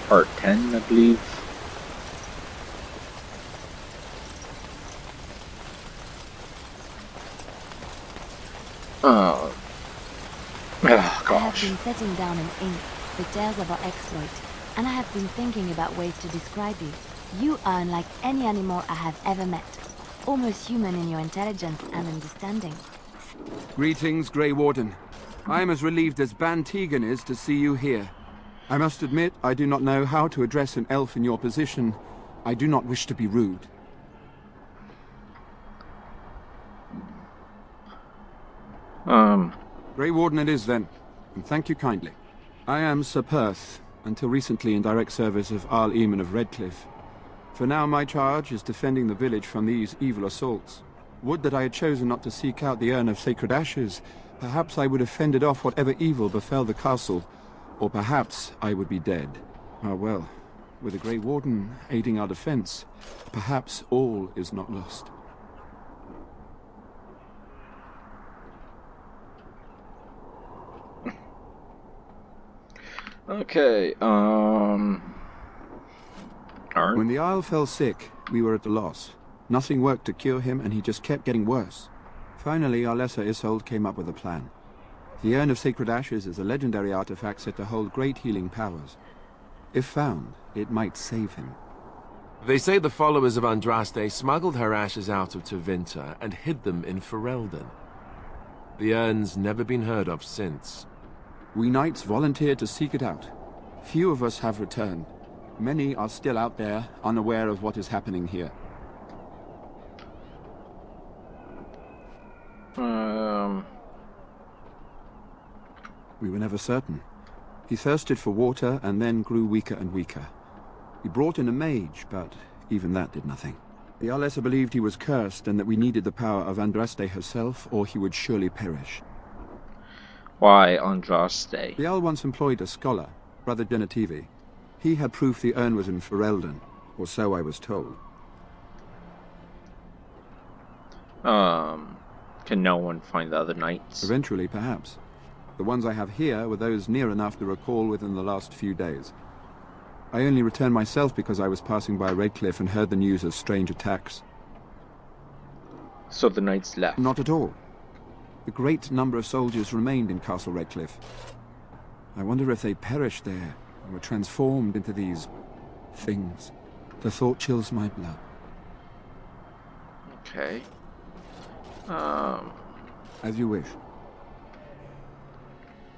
Part 10, I believe. Oh, gosh. I have been setting down in ink the tales of our exploits, and I have been thinking about ways to describe you. You are unlike any animal I have ever met. Almost human in your intelligence and understanding. Greetings, Grey Warden. I am as relieved as Ban Tegan is to see you here. I must admit, I do not know how to address an elf in your position. I do not wish to be rude. Grey Warden it is, then, and thank you kindly. I am Sir Perth, until recently in direct service of Arl Eamon of Redcliffe. For now, my charge is defending the village from these evil assaults. Would that I had chosen not to seek out the urn of sacred ashes. Perhaps I would have fended off whatever evil befell the castle, or perhaps I would be dead. Ah well, with a Grey Warden aiding our defense, perhaps all is not lost. Okay, When the Isle fell sick, we were at a loss. Nothing worked to cure him, and he just kept getting worse. Finally, our lesser Isolde came up with a plan. The Urn of Sacred Ashes is a legendary artifact said to hold great healing powers. If found, it might save him. They say the followers of Andraste smuggled her ashes out of Tevinter and hid them in Ferelden. The urn's never been heard of since. We knights volunteered to seek it out. Few of us have returned. Many are still out there, unaware of what is happening here. We were never certain. He thirsted for water and then grew weaker and weaker. We brought in a mage, but even that did nothing. The Arlessa believed he was cursed and that we needed the power of Andraste herself, or he would surely perish. Why Andraste? The Arl once employed a scholar, Brother Genetivi. He had proof the urn was in Ferelden, or so I was told. Can no one find the other knights? Eventually, perhaps. The ones I have here were those near enough to recall within the last few days. I only returned myself because I was passing by Redcliffe and heard the news of strange attacks. So the knights left? Not at all. A great number of soldiers remained in Castle Redcliffe. I wonder if they perished there and were transformed into these things. The thought chills my blood. Okay. As you wish.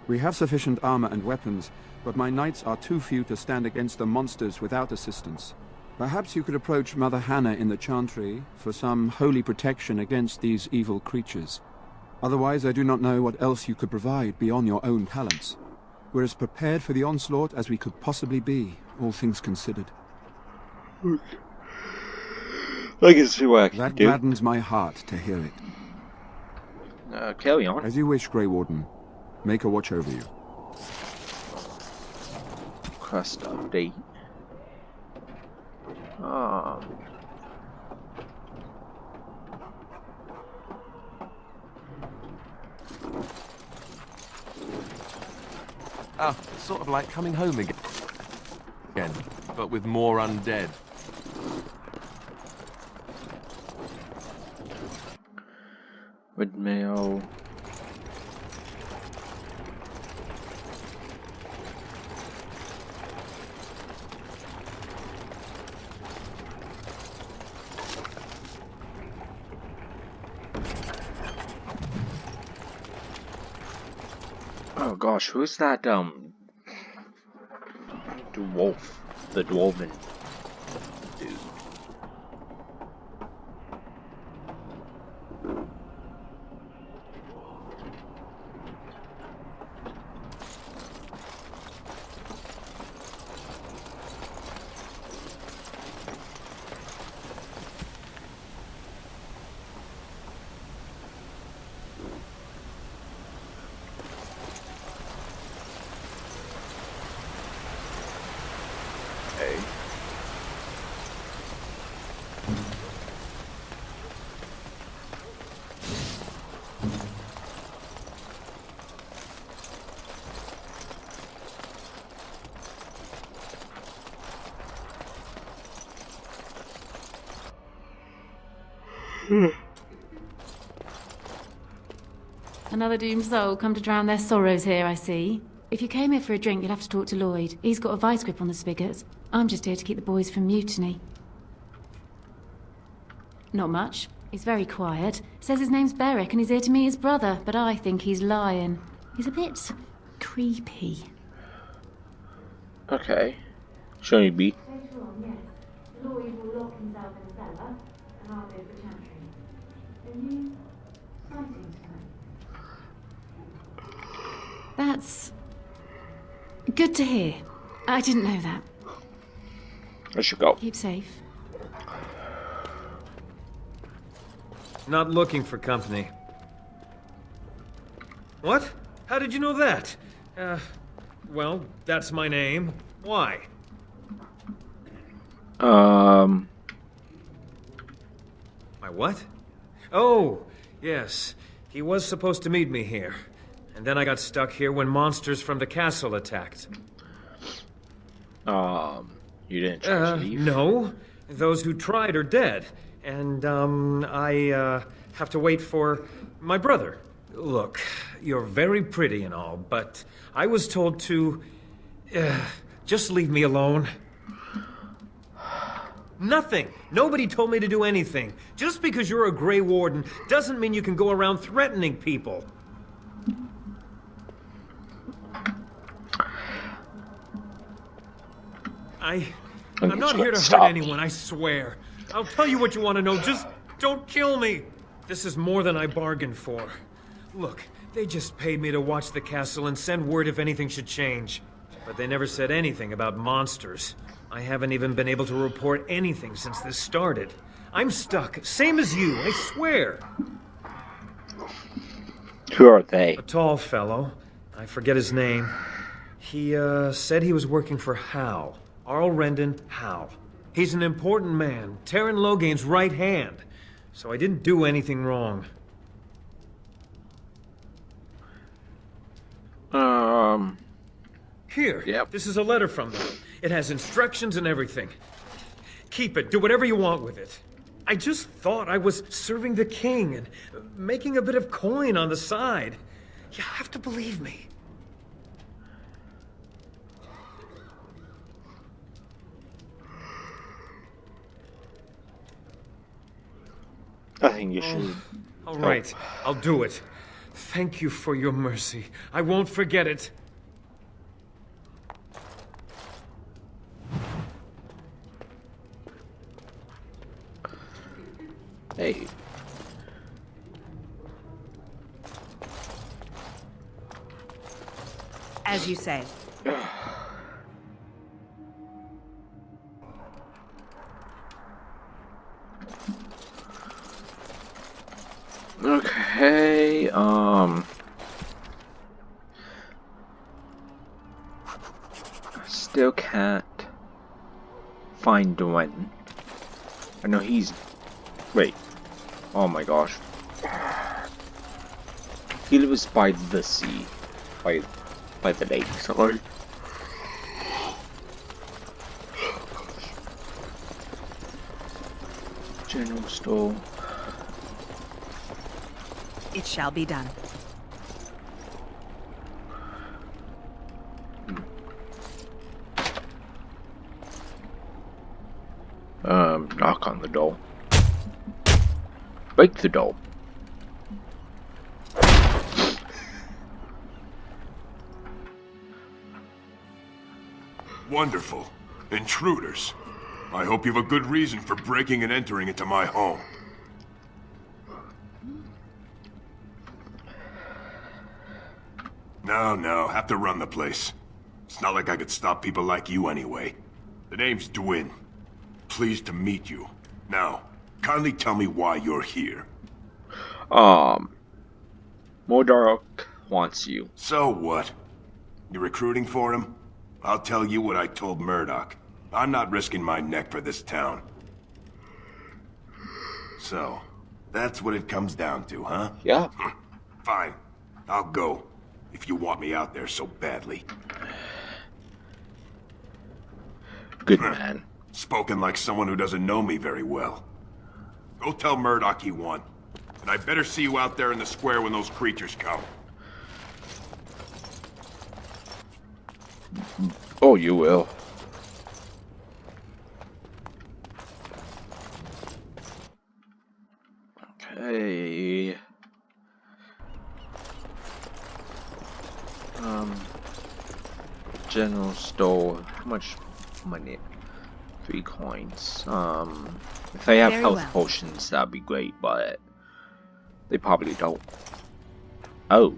We have sufficient armor and weapons, but my knights are too few to stand against the monsters without assistance. Perhaps you could approach Mother Hannah in the Chantry for some holy protection against these evil creatures. Otherwise, I do not know what else you could provide beyond your own talents. We're as prepared for the onslaught as we could possibly be, all things considered. I can see what I can That do. gladdens my heart to hear it. Carry on. As you wish, Grey Warden. Make a watch over you. Quest update. It's sort of like coming home again, but with more undead. With mail. Oh gosh, who's that dwarf? The dwarven dude. Okay. Another doomed soul come to drown their sorrows here, I see. If you came here for a drink, you'd have to talk to Lloyd. He's got a vice grip on the spigots. I'm just here to keep the boys from mutiny. Not much. He's very quiet. Says his name's Beric and he's here to meet his brother, but I think he's lying. He's a bit creepy. Okay. Show me B. Later on, yes. Lloyd will lock himself in the cellar, and I'll go for chantry. Are you fighting tonight? That's good to hear. I didn't know that. I should go. Keep safe. Not looking for company. What? How did you know that? Well, that's my name. Why? Um. My what? Oh, yes. He was supposed to meet me here. And then I got stuck here when monsters from the castle attacked. You didn't try to leave? No. Those who tried are dead. And, I have to wait for my brother. Look, you're very pretty and all, but I was told to... just leave me alone. Nothing. Nobody told me to do anything. Just because you're a Grey Warden doesn't mean you can go around threatening people. I'm not here to hurt anyone, I swear. I'll tell you what you want to know, just don't kill me! This is more than I bargained for. Look, they just paid me to watch the castle and send word if anything should change. But they never said anything about monsters. I haven't even been able to report anything since this started. I'm stuck, same as you, I swear. Who are they? A tall fellow. I forget his name. He, said he was working for Hal. Arl Rendon Hal. He's an important man, Terran Logain's right hand. So I didn't do anything wrong. Here, Yep. This is a letter from them. It has instructions and everything. Keep it, do whatever you want with it. I just thought I was serving the king and making a bit of coin on the side. You have to believe me. I think you should. All right, I'll do it. Thank you for your mercy. I won't forget it. Hey. As you say. Okay, still can't find Dwayne. I know he's... Wait. Oh my gosh. He lives by the sea. By the lake, sorry. General store. It shall be done. Knock on the door. Break the door. Wonderful. Intruders. I hope you have a good reason for breaking and entering into my home. No, have to run the place. It's not like I could stop people like you anyway. The name's Dwyn. Pleased to meet you. Now, kindly tell me why you're here. Modorok wants you. So what? You recruiting for him? I'll tell you what I told Murdoch. I'm not risking my neck for this town. So, that's what it comes down to, huh? Yeah. Fine. I'll go. If you want me out there so badly. Good man. Spoken like someone who doesn't know me very well. Go tell Murdoch he won. And I better see you out there in the square when those creatures come. Oh, you will. Okay. General store. How much money? 3 coins. If they have Very health well. potions, that'd be great, but they probably don't. Oh.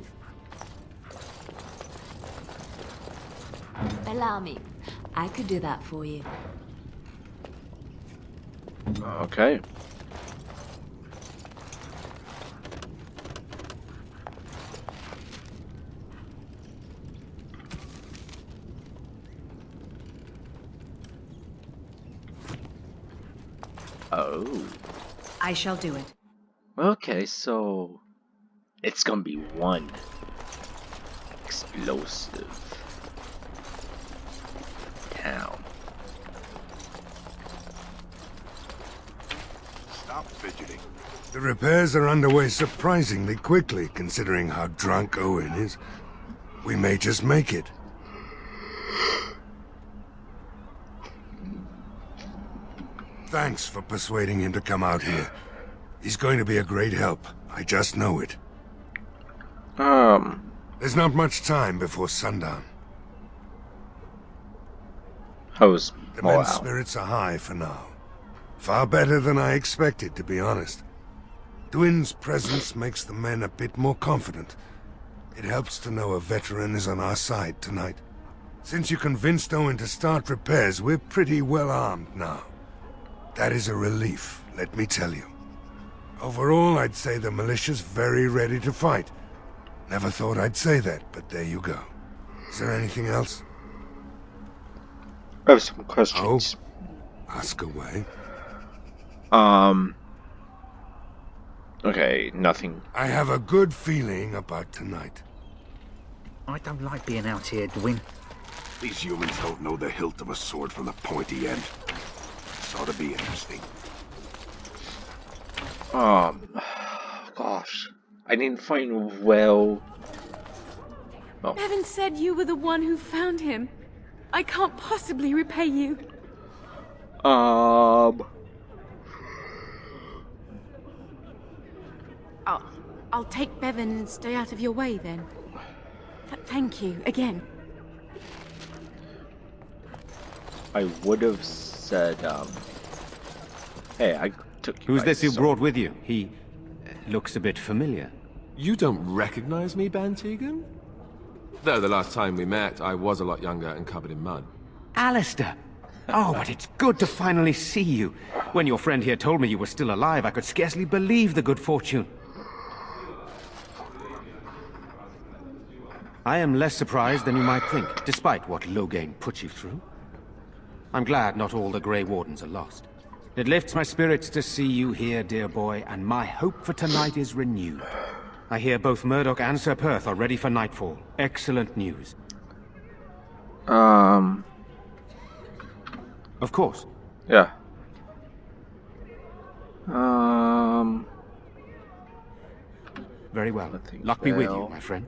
Allow me. I could do that for you. Okay. Oh. I shall do it. Okay, so it's gonna be 1 explosive town. Stop fidgeting. The repairs are underway surprisingly quickly, considering how drunk Owen is. We may just make it. Thanks for persuading him to come out here. He's going to be a great help. I just know it. There's not much time before sundown. How's The morale? men's spirits are high for now. Far better than I expected, to be honest. Dwin's presence makes the men a bit more confident. It helps to know a veteran is on our side tonight. Since you convinced Owen to start repairs, we're pretty well armed now. That is a relief, let me tell you. Overall, I'd say the militia's very ready to fight. Never thought I'd say that, but there you go. Is there anything else? I have some questions. Ask away. Okay, nothing. I have a good feeling about tonight. I don't like being out here, Dwin. These humans don't know the hilt of a sword from the pointy end. This ought to be interesting. Gosh. I didn't find well. Oh. Bevan said you were the one who found him. I can't possibly repay you. I'll take Bevan and stay out of your way then. Thank you again. I would have said, hey, I took you Who's guys this you so- brought with you? He looks a bit familiar. You don't recognize me, Bantegan? Though the last time we met, I was a lot younger and covered in mud. Alistair! Oh, but it's good to finally see you. When your friend here told me you were still alive, I could scarcely believe the good fortune. I am less surprised than you might think, despite what Loghain put you through. I'm glad not all the Grey Wardens are lost. It lifts my spirits to see you here, dear boy, and my hope for tonight is renewed. I hear both Murdoch and Sir Perth are ready for nightfall. Excellent news. Of course. Yeah. Very well. Nothing Luck be with you, fail. my friend.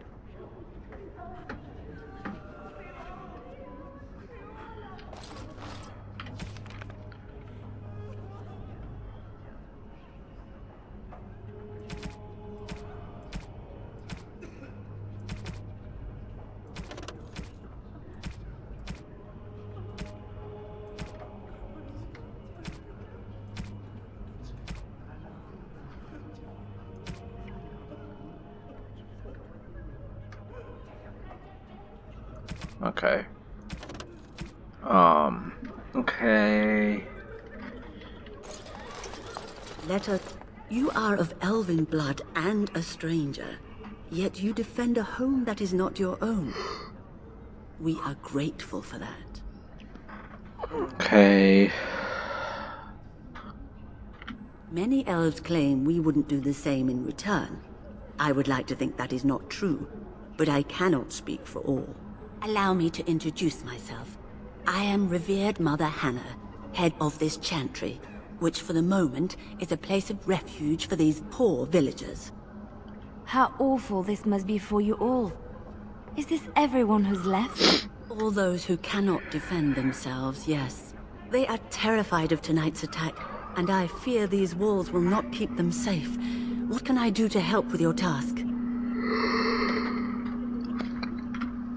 Okay. Okay. Letter, you are of elven blood and a stranger, yet you defend a home that is not your own. We are grateful for that. Okay. Many elves claim we wouldn't do the same in return. I would like to think that is not true, but I cannot speak for all. Allow me to introduce myself. I am revered Mother Hannah, head of this chantry. which for the moment is a place of refuge for these poor villagers. How awful this must be for you all. Is this everyone who's left? All those who cannot defend themselves, yes. They are terrified of tonight's attack, and I fear these walls will not keep them safe. What can I do to help with your task?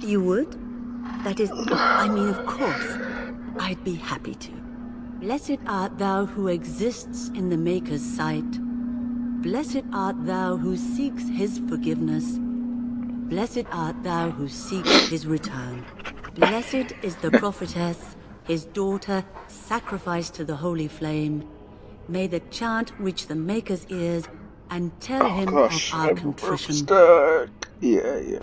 You would? That is, I mean, of course. I'd be happy to. Blessed art thou who exists in the Maker's sight. Blessed art thou who seeks his forgiveness. Blessed art thou who seeks his return. Blessed is the prophetess, his daughter, sacrificed to the holy flame. May the chant reach the Maker's ears and tell him of our contrition. Stuck. Yeah.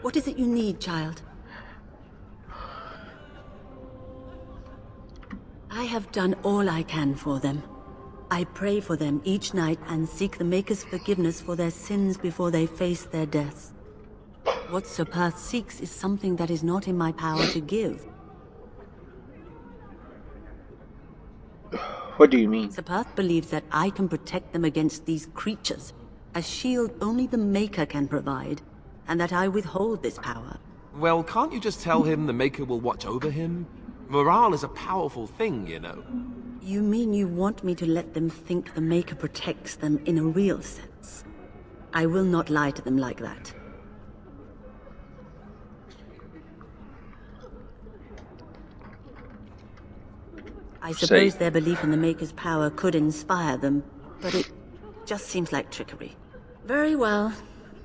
What is it you need, child? I have done all I can for them. I pray for them each night and seek the Maker's forgiveness for their sins before they face their deaths. What Sir Perth seeks is something that is not in my power to give. What do you mean? Sir Perth believes that I can protect them against these creatures, a shield only the Maker can provide, and that I withhold this power. Well, can't you just tell him the Maker will watch over him? Morale is a powerful thing, you know. You mean you want me to let them think the Maker protects them in a real sense? I will not lie to them like that. I suppose their belief in the Maker's power could inspire them, but it just seems like trickery. Very well.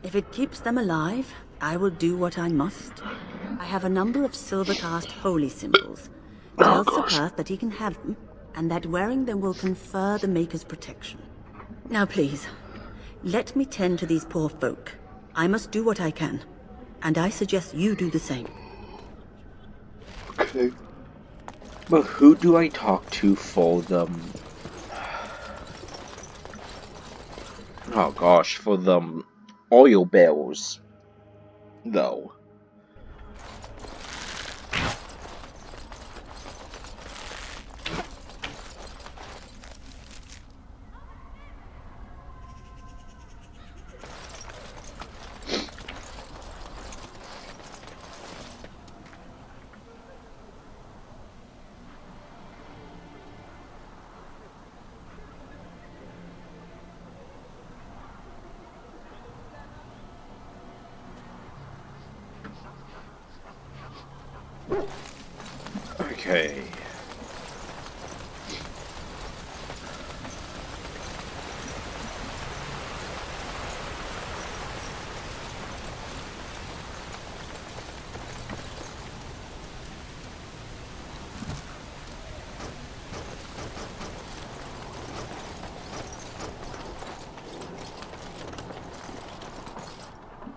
If it keeps them alive, I will do what I must. I have a number of silver-cast holy symbols. Tell Sir Perth that he can have them, and that wearing them will confer the Maker's protection. Now please, let me tend to these poor folk. I must do what I can, and I suggest you do the same. Okay. But who do I talk to for them? Oh gosh, for them oil bills, though. Okay.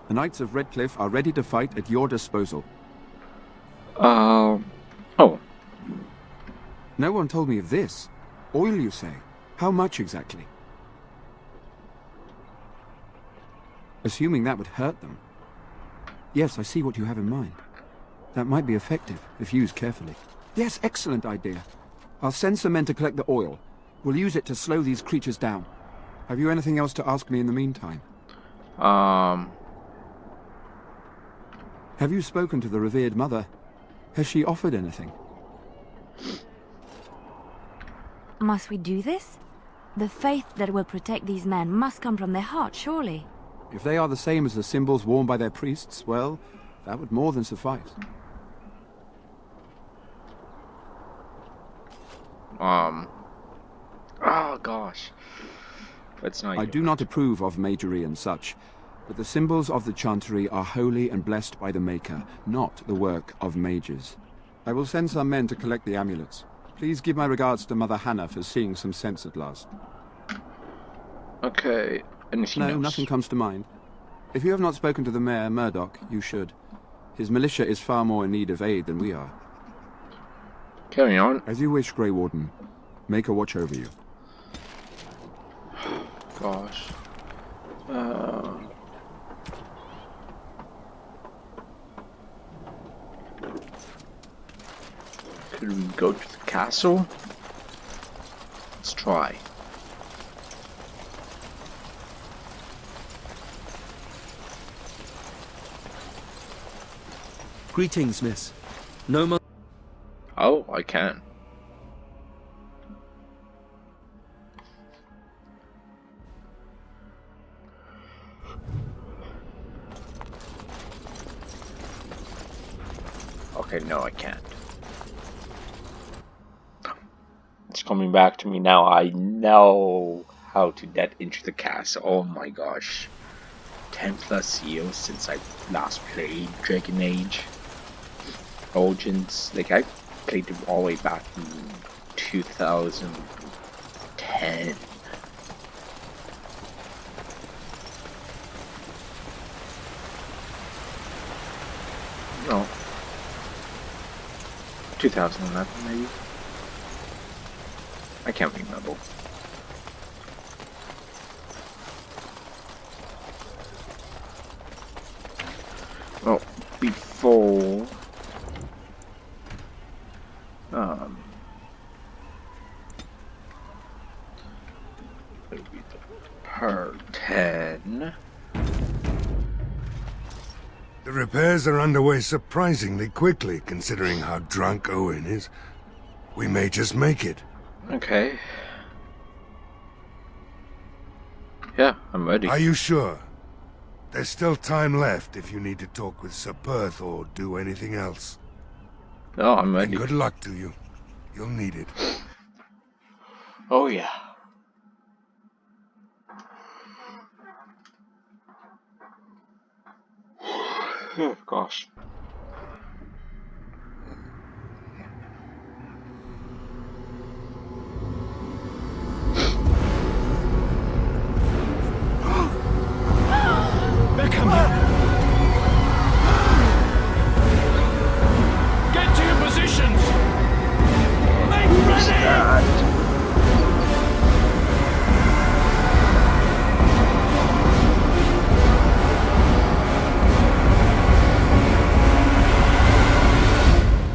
The Knights of Redcliffe are ready to fight at your disposal. Oh. No one told me of this. Oil, you say? How much exactly? Assuming that would hurt them. Yes, I see what you have in mind. That might be effective, if used carefully. Yes, excellent idea. I'll send some men to collect the oil. We'll use it to slow these creatures down. Have you anything else to ask me in the meantime? Have you spoken to the revered mother? Has she offered anything? Must we do this? The faith that will protect these men must come from their heart, surely. If they are the same as the symbols worn by their priests, well, that would more than suffice. Oh gosh. That's not. I do not approve of magery and such, but the symbols of the chantery are holy and blessed by the Maker, not the work of mages. I will send some men to collect the amulets. Please give my regards to Mother Hannah for seeing some sense at last. Okay. Anything else? No, nothing comes to mind. If you have not spoken to the Mayor, Murdoch, you should. His militia is far more in need of aid than we are. Carry on. As you wish, Grey Warden. Make a watch over you. Gosh. Should we go to the castle? Let's try. Greetings, miss. No more. Oh, I can. Okay, no, I can't. It's coming back to me now. I know how to get into the castle. Oh my gosh. 10+ years since I last played Dragon Age Origins. Like, I played it all the way back in 2010. No. 2011 maybe? I can't remember. Well, before per 10. The repairs are underway surprisingly quickly, considering how drunk Owen is. We may just make it. Okay. Yeah, I'm ready. Are you sure? There's still time left if you need to talk with Sir Perth or do anything else. No, I'm ready. And good luck to you. You'll need it. Oh yeah. Oh gosh. They're coming! Get to your positions! Make ready!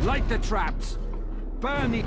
Light the traps. Burn the...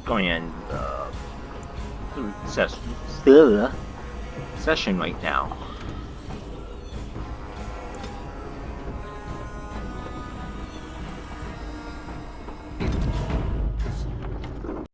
Going in session right now.